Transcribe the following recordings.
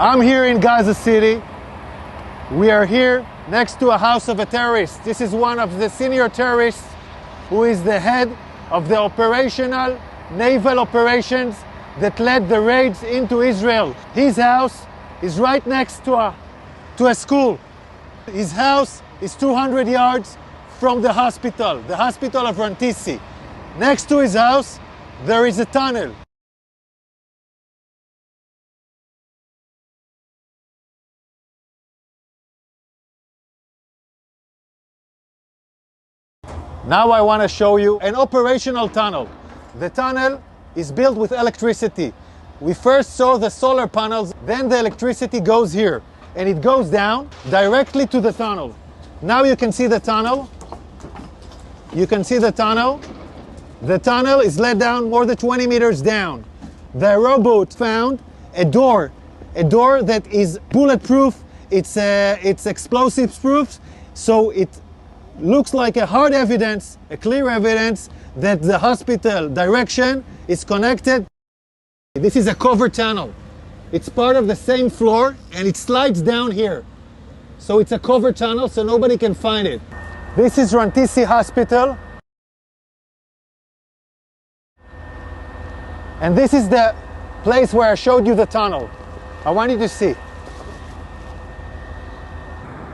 I'm here in Gaza City. We are here next to a house of a terrorist. This is one of the senior terrorists who is the head of the operational naval operations that led the raids into Israel. His house is right next to a school. His house is 200 yards from the hospital of Rantisi. Next to his house, there is a tunnel. Now I want to show you an operational tunnel. The tunnel is built with electricity. We first saw the solar panels, then the electricity goes here, and it goes down directly to the tunnel. Now you can see the tunnel. You can see the tunnel. The tunnel is let down more than 20 meters down. The rowboat found a door that is bulletproof. It's explosives proof, so it looks like a hard evidence, a clear evidence that the hospital direction is connected. This is a covered tunnel. It's part of the same floor and it slides down here. So it's a covered tunnel so nobody can find it. This is Rantisi Hospital. And this is the place where I showed you the tunnel. I want you to see.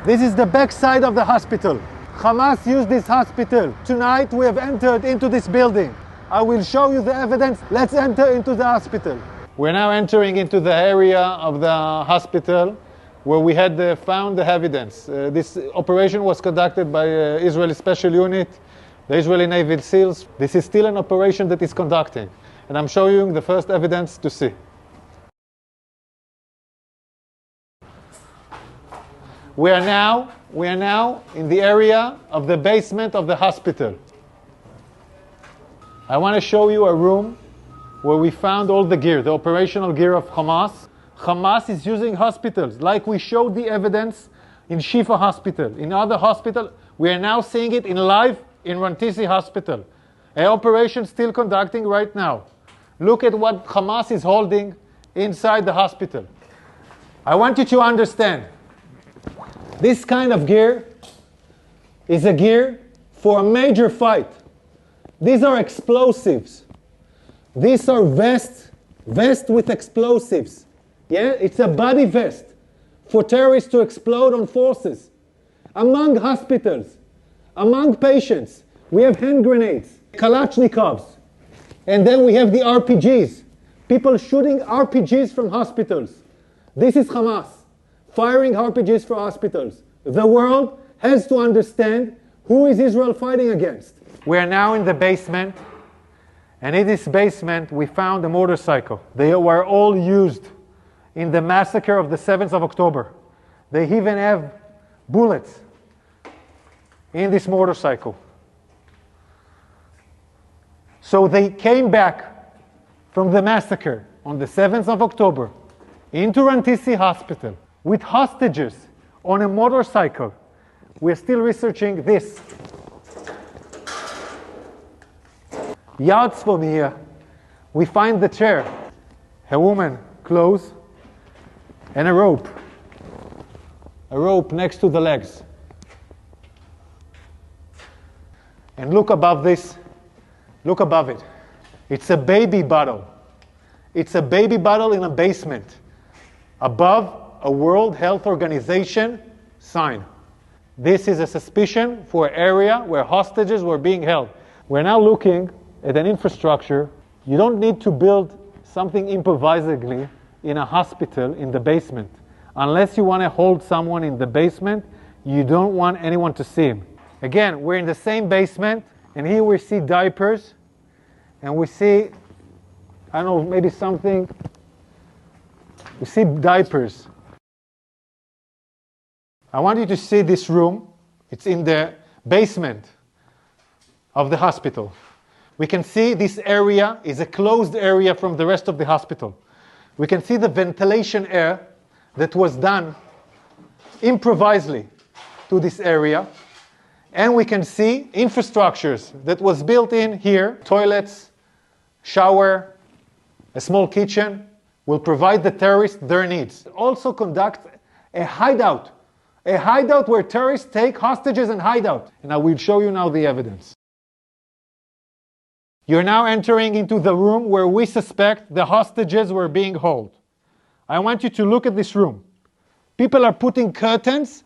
This is the back side of the hospital. Hamas used this hospital. Tonight we have entered into this building. I will show you the evidence. Let's enter into the hospital. We're now entering into the area of the hospital where we had found the evidence. This operation was conducted by Israeli Special Unit, the Israeli Navy SEALs. This is still an operation that is conducting. And I'm showing you the first evidence to see. We are now in the area of the basement of the hospital. I want to show you a room where we found all the gear, the operational gear of Hamas. Hamas is using hospitals, like we showed the evidence in Shifa Hospital. In other hospitals, we are now seeing it in live in Rantisi Hospital. An operation still conducting right now. Look at what Hamas is holding inside the hospital. I want you to understand, this kind of gear is a gear for a major fight. These are explosives. These are vests with explosives. Yeah, it's a body vest for terrorists to explode on forces. Among hospitals, among patients, we have hand grenades, Kalashnikovs, and then we have the RPGs. People shooting RPGs from hospitals. This is Hamas, firing RPGs for hospitals. The world has to understand who is Israel fighting against. We are now in the basement, and in this basement we found a motorcycle. They were all used in the massacre of the 7th of October. They even have bullets in this motorcycle. So they came back from the massacre on the 7th of October into Rantisi Hospital with hostages on a motorcycle. We're still researching this. Yards from here, we find the chair, a woman, clothes, and a rope. A rope next to the legs. And look above this, look above it. It's a baby bottle. It's a baby bottle in a basement. Above a World Health Organization sign. This is a suspicion for an area where hostages were being held. We're now looking at an infrastructure. You don't need to build something improvisingly in a hospital in the basement. Unless you want to hold someone in the basement, you don't want anyone to see him. Again, we're in the same basement, and here we see diapers, and we see, I don't know, maybe something. We see diapers. I want you to see this room. It's in the basement of the hospital. We can see this area is a closed area from the rest of the hospital. We can see the ventilation air that was done improvisely to this area. And we can see infrastructures that was built in here, toilets, shower, a small kitchen. will provide the terrorists their needs. Also conduct a hideout where terrorists take hostages and hide out. And I will show you now the evidence. You're now entering into the room where we suspect the hostages were being held. I want you to look at this room. People are putting curtains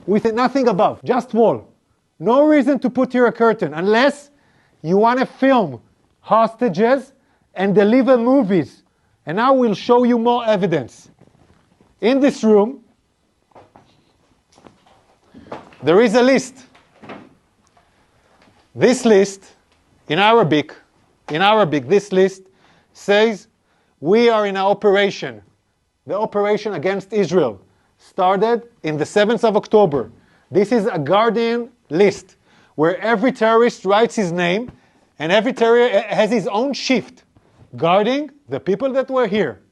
with nothing above, just wall. No reason to put here a curtain unless you want to film hostages and deliver movies. And now we'll show you more evidence. In this room, there is a list. This list, in Arabic, this list says, we are in an operation. The operation against Israel started in the 7th of October. This is a Guardian list where every terrorist writes his name and every terrorist has his own shift guarding the people that were here.